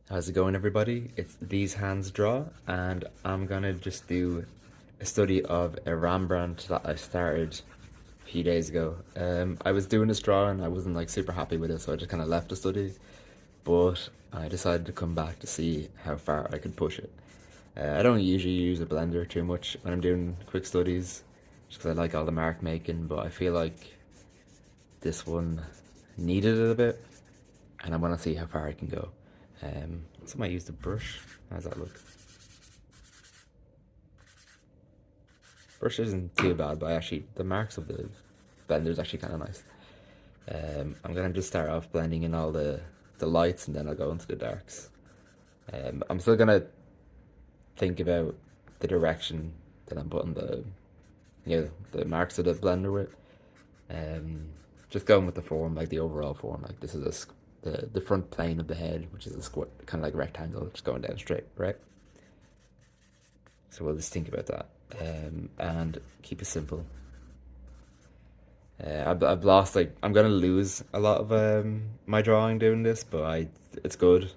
How's it going, everybody? It's These Hands Draw, and I'm gonna just do a study of a Rembrandt that I started a few days ago. I was doing this drawing, I wasn't like super happy with it, so I just kind of left the study. But I decided to come back to see how far I could push it. I don't usually use a blender too much when I'm doing quick studies, just because I like all the mark making. But I feel like this one needed it a bit, and I want to see how far I can go. So I might use the brush. How does that look? Brush isn't too bad, but actually the marks of the blender is actually kind of nice. I'm gonna just start off blending in all the lights, and then I'll go into the darks. I'm still gonna think about the direction that I'm putting the marks of the blender with. Um, just going with the form, like the overall form. Like this is the front plane of the head, which is a square, kind of like a rectangle, just going down straight, right? So we'll just think about that, and keep it simple. I've lost, like, I'm gonna lose a lot of my drawing doing this, but it's good.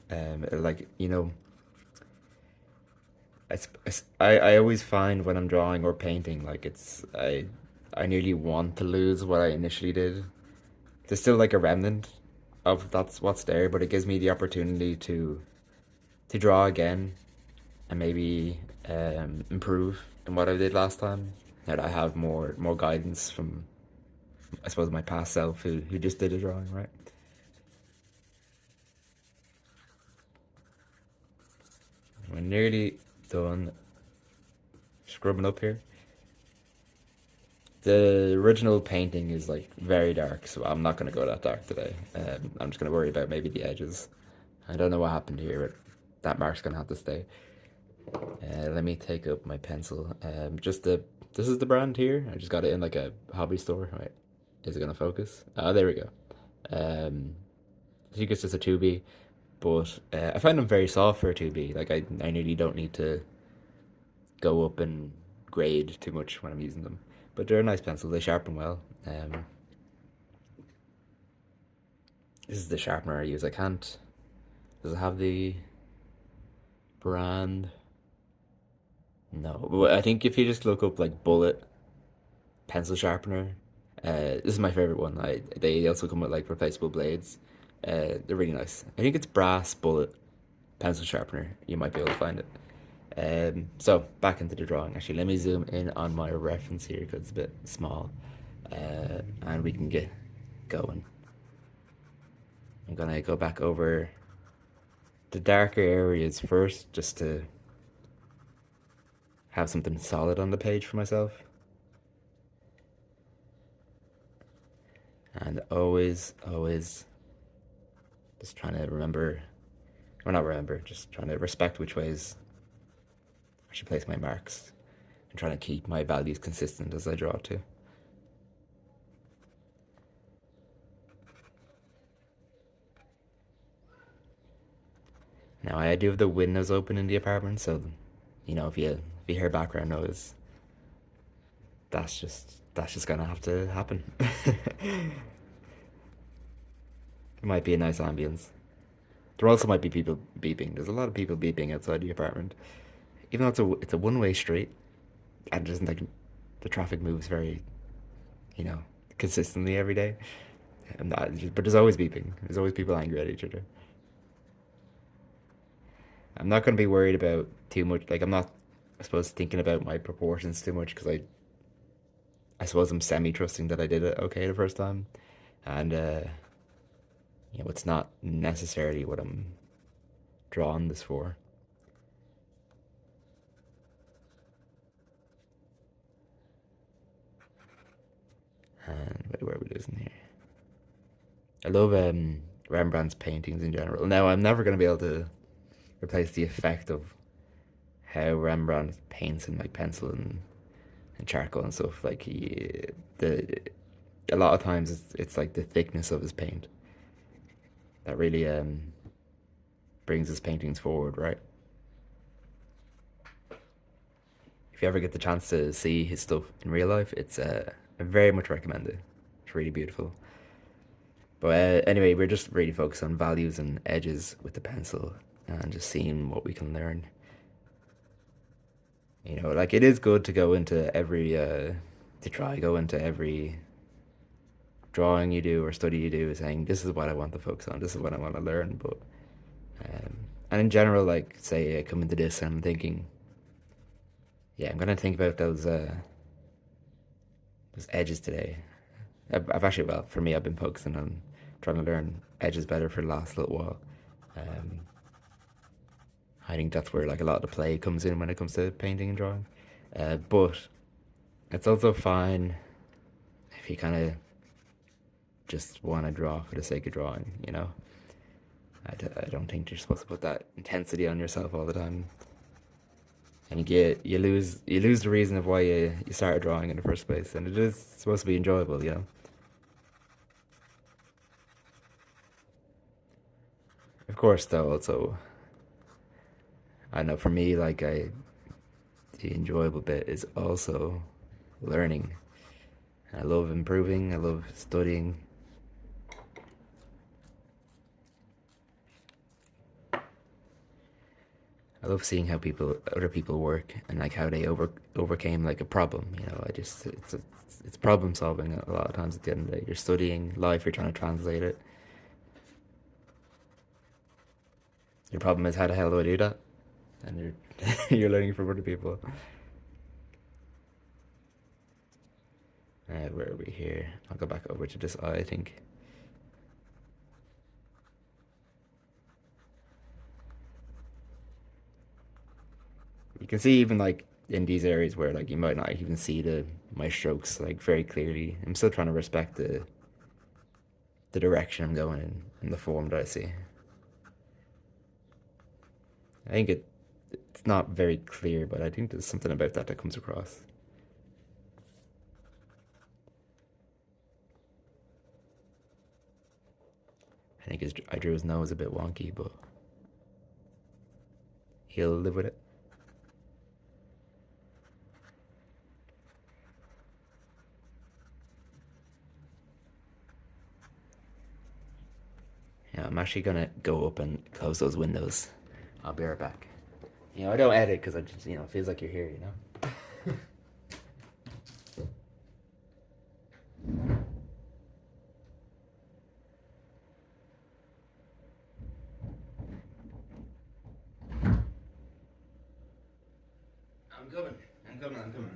Like, I always find when I'm drawing or painting, like I nearly want to lose what I initially did. There's still like a remnant of that's what's there, but it gives me the opportunity to draw again and maybe improve in what I did last time. That I have more guidance from, I suppose, my past self who just did a drawing, right? We're nearly done scrubbing up here. The original painting is like very dark, so I'm not gonna go that dark today. I'm just gonna worry about maybe the edges. I don't know what happened here, but that mark's gonna have to stay. Let me take up my pencil. This is the brand here. I just got it in like a hobby store. Right, is it gonna focus? Oh, there we go. I think it's just a 2B, but I find them very soft for a 2B. Like I nearly don't need to go up and grade too much when I'm using them. But they're a nice pencil. They sharpen well. This is the sharpener I use. I can't. Does it have the brand? No. But I think if you just look up like Bullet pencil sharpener, this is my favorite one. They also come with like replaceable blades. They're really nice. I think it's brass bullet pencil sharpener. You might be able to find it. So back into the drawing. Actually, let me zoom in on my reference here because it's a bit small, and we can get going. I'm gonna go back over the darker areas first, just to have something solid on the page for myself. And always just trying to remember, or not remember, just trying to respect which ways I should place my marks, and trying to keep my values consistent as I draw too. Now I do have the windows open in the apartment, so if you hear background noise, that's just gonna have to happen. It might be a nice ambience. There also might be people beeping. There's a lot of people beeping outside the apartment, even though it's a one-way street. And it doesn't like the traffic moves very, you know, consistently every day. But there's always beeping. There's always people angry at each other. I'm not going to be worried about too much. Like I'm not, I suppose, thinking about my proportions too much because I suppose I'm semi-trusting that I did it okay the first time, and it's not necessarily what I'm drawing this for. And where are we losing here? I love Rembrandt's paintings in general. Now I'm never going to be able to replace the effect of how Rembrandt paints in like pencil and charcoal and stuff. Like the a lot of times it's like the thickness of his paint that really brings his paintings forward, right? If you ever get the chance to see his stuff in real life, I very much recommend it. It's really beautiful. But anyway, we're just really focused on values and edges with the pencil and just seeing what we can learn. You know, like it is good to go into every to try go into every drawing you do or study you do saying this is what I want to focus on, this is what I want to learn. But and in general, like say I come into this and I'm thinking, yeah, I'm gonna think about those edges today. I've actually, well, for me, I've been focusing on trying to learn edges better for the last little while. Um, I think that's where like a lot of the play comes in when it comes to painting and drawing. But it's also fine if you kind of just want to draw for the sake of drawing, you know? I don't think you're supposed to put that intensity on yourself all the time. And you lose the reason of why you started drawing in the first place. And it is supposed to be enjoyable, you know? Of course, though, also, I know for me, like, the enjoyable bit is also learning. I love improving, I love studying. I love seeing how other people work and like how they overcame like a problem. You know, it's problem solving a lot of times. At the end of the day, you're studying life, you're trying to translate it. Your problem is how the hell do I do that? And you're you're learning from other people. Where are we here? I'll go back over to this eye, I think. You can see even like in these areas where like you might not even see the my strokes like very clearly. I'm still trying to respect the direction I'm going in and the form that I see. I think it's not very clear, but I think there's something about that that comes across. I think I drew his nose a bit wonky, but he'll live with it. Yeah, I'm actually gonna go up and close those windows. I'll be right back. You know, I don't edit because I just, it feels like you're here, you know? I'm coming.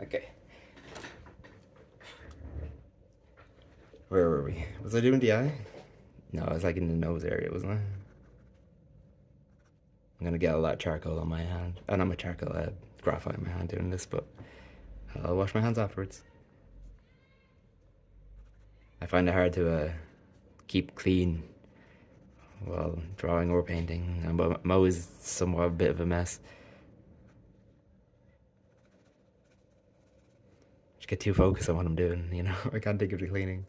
Okay. Where were we? Was I doing the eye? No, I was like in the nose area, wasn't I? I'm gonna get a lot of charcoal on my hand. Not my charcoal, graphite in my hand doing this, but I'll wash my hands afterwards. I find it hard to keep clean while drawing or painting. I'm always somewhat a bit of a mess. Just get too focused on what I'm doing, you know? I can't think of the cleaning.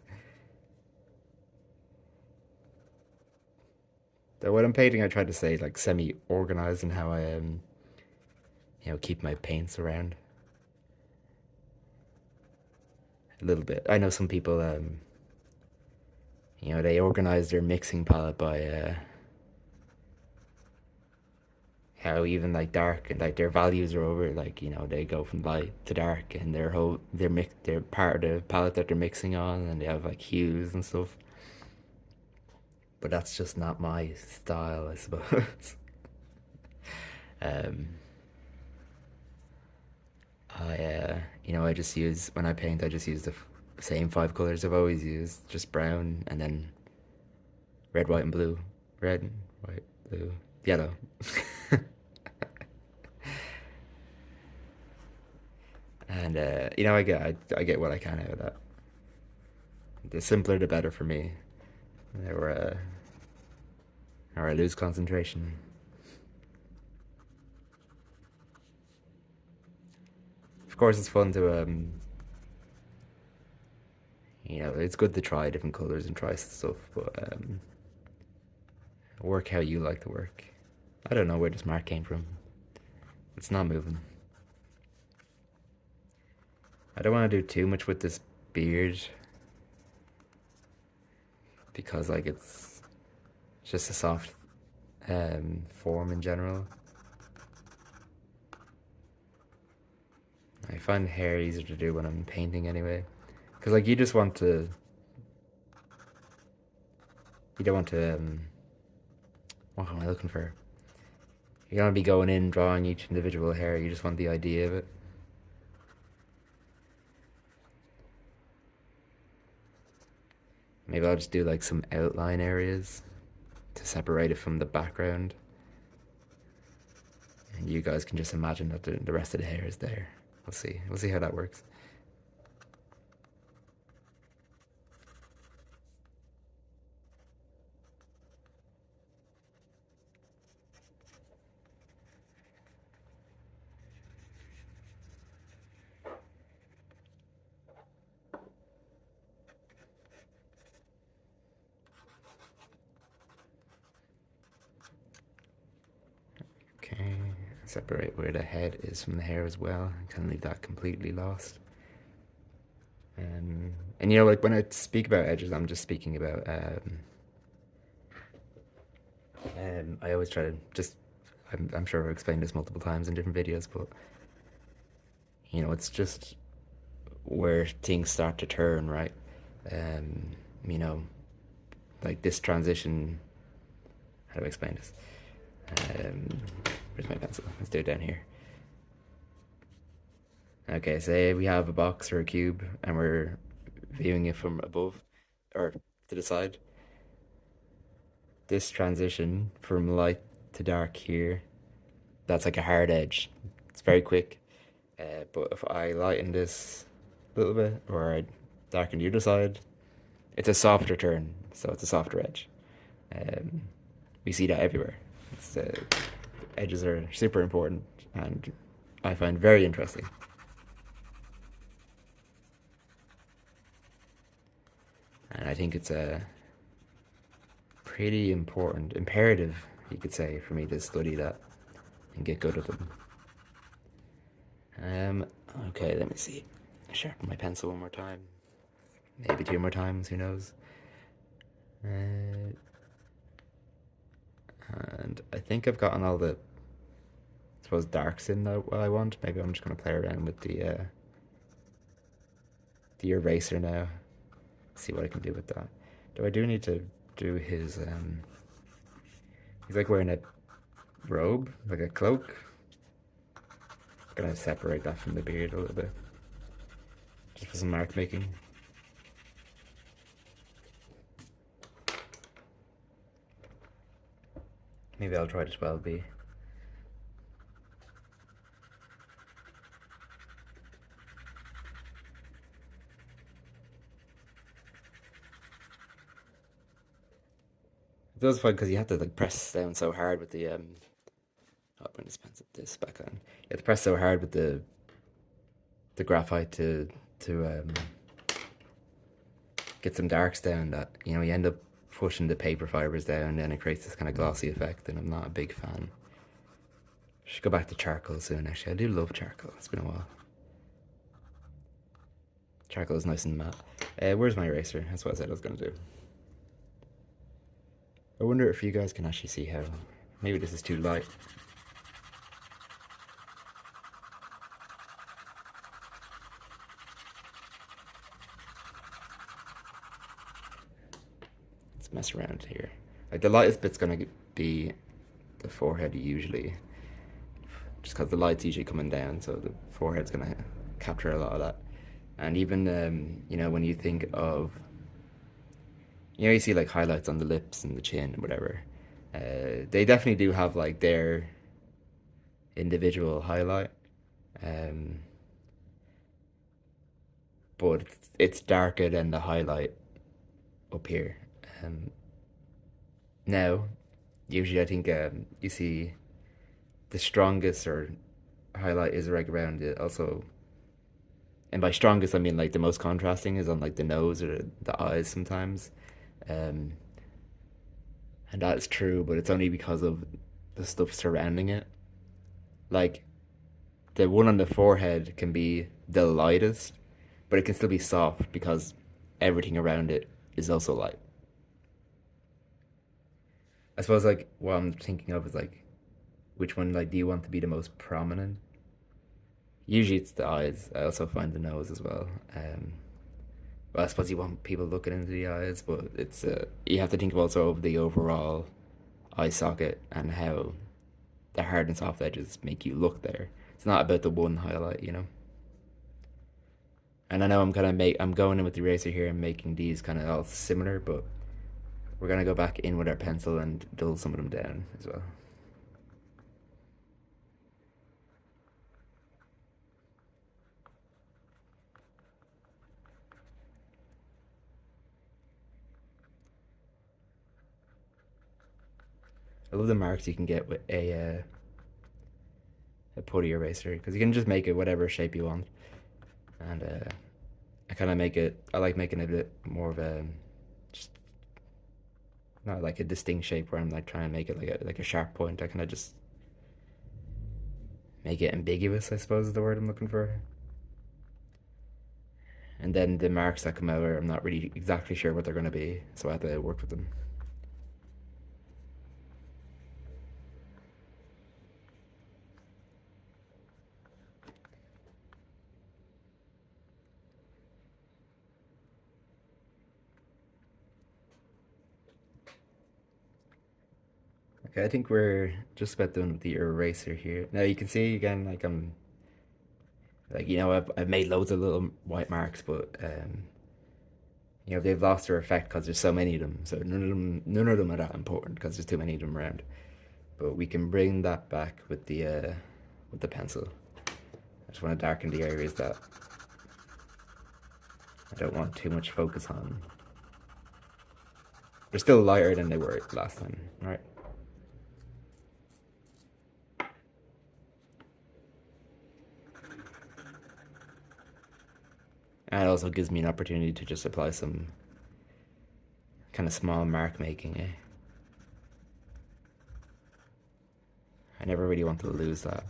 Though when I'm painting, I try to stay like semi-organized in how I keep my paints around a little bit. I know some people they organize their mixing palette by how even like dark and like their values are over, like they go from light to dark, and they're part of the palette that they're mixing on, and they have like hues and stuff. But that's just not my style, I suppose. um, I just use when I paint. I just use the same five colors I've always used, just brown and then red, white, and blue. Red, white, blue, yellow. And I get what I can out of that. The simpler, the better for me. Or I lose concentration. Of course, it's fun to it's good to try different colors and try stuff, but work how you like to work. I don't know where this mark came from. It's not moving. I don't want to do too much with this beard. because like it's just a soft form in general. I find hair easier to do when I'm painting anyway, because like you don't want to what am I looking for? You don't want to be going in drawing each individual hair. You just want the idea of it. Maybe I'll just do like some outline areas to separate it from the background. And you guys can just imagine that the rest of the hair is there. We'll see. We'll see how that works. Okay, separate where the head is from the hair as well. Can't leave that completely lost. And you know, like when I speak about edges, I'm just speaking about. I always try to just. I'm sure I've explained this multiple times in different videos, but you know, it's just where things start to turn, right? You know, like this transition. How do I explain this? Where's my pencil? Let's do it down here. Okay, say we have a box or a cube and we're viewing it from above or to the side. This transition from light to dark here, that's like a hard edge. It's very quick. But if I lighten this a little bit or I darken the other side, it's a softer turn, so it's a softer edge. Um, we see that everywhere. Edges are super important and I find very interesting. And I think it's a pretty important, imperative, you could say, for me to study that and get good at them. Okay, let me see. Sharpen my pencil one more time. Maybe two more times, who knows? And I think I've gotten all the, I suppose, darks in that what I want. Maybe I'm just gonna play around with the eraser now. See what I can do with that. Though I do need to do his he's like wearing a robe, like a cloak. I'm gonna separate that from the beard a little bit. Just for some mark making. Maybe I'll try to 12B. It was fun because you have to like press down so hard with the I'll bring this back on. You have to press so hard with the graphite to get some darks down that you know you end up pushing the paper fibers down and then it creates this kind of glossy effect and I'm not a big fan. Should go back to charcoal soon actually. I do love charcoal. It's been a while. Charcoal is nice and matte. Where's my eraser? That's what I said I was gonna do. I wonder if you guys can actually see how. Maybe this is too light. Let's mess around here. Like the lightest bit's gonna be the forehead usually, just because the light's usually coming down, so the forehead's gonna capture a lot of that. And even you know when you think of you know, you see like highlights on the lips and the chin and whatever. They definitely do have like their individual highlight, um, but it's darker than the highlight up here. Um, Now, usually I think you see the strongest or highlight is right around it. Also, and by strongest I mean like the most contrasting is on like the nose or the eyes sometimes. Um, and that is true, but it's only because of the stuff surrounding it. Like the one on the forehead can be the lightest, but it can still be soft because everything around it is also light. I suppose like what I'm thinking of is like which one like do you want to be the most prominent? Usually it's the eyes. I also find the nose as well. Well, I suppose you want people looking into the eyes, but it's you have to think also of the overall eye socket and how the hard and soft edges make you look there. It's not about the one highlight, you know. And I know I'm going in with the eraser here and making these kind of all similar, but we're gonna go back in with our pencil and dull some of them down as well. I love the marks you can get with a putty eraser because you can just make it whatever shape you want, and I kind of make it. I like making it a bit more of a just not like a distinct shape where I'm like trying to make it like a sharp point. I kind of just make it ambiguous, I suppose is the word I'm looking for. And then the marks that come out, I'm not really exactly sure what they're going to be, so I have to work with them. Okay, I think we're just about done with the eraser here. Now you can see again, like I'm, like I've made loads of little white marks, but they've lost their effect because there's so many of them. So none of them are that important because there's too many of them around. But we can bring that back with the pencil. I just want to darken the areas that I don't want too much focus on. They're still lighter than they were last time, right? And it also gives me an opportunity to just apply some kind of small mark making, eh? I never really want to lose that.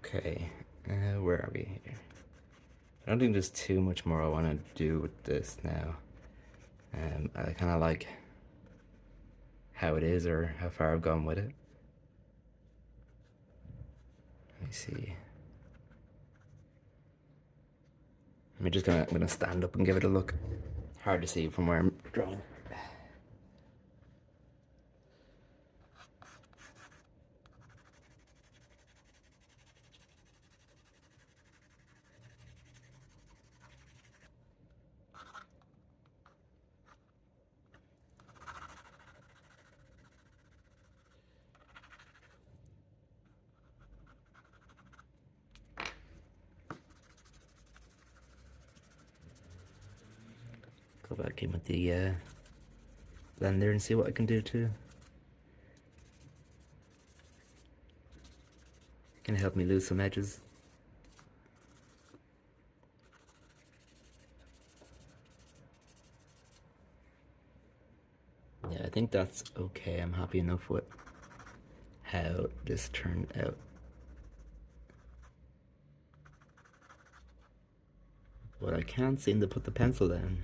Okay, where are we here? I don't think there's too much more I want to do with this now. I kind of like how it is or how far I've gone with it. Let me see. I'm gonna stand up and give it a look. Hard to see from where I'm drawing. Go back in with the blender and see what I can do too. Can help me lose some edges. Yeah, I think that's okay. I'm happy enough with how this turned out. But I can't seem to put the pencil down.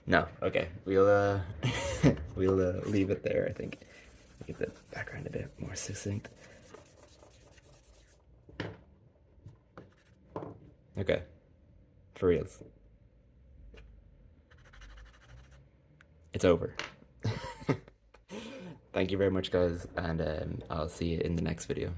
No, okay. We'll we'll leave it there, I think. Get the background a bit more succinct. Okay. For reals. It's over. Thank you very much, guys, and I'll see you in the next video.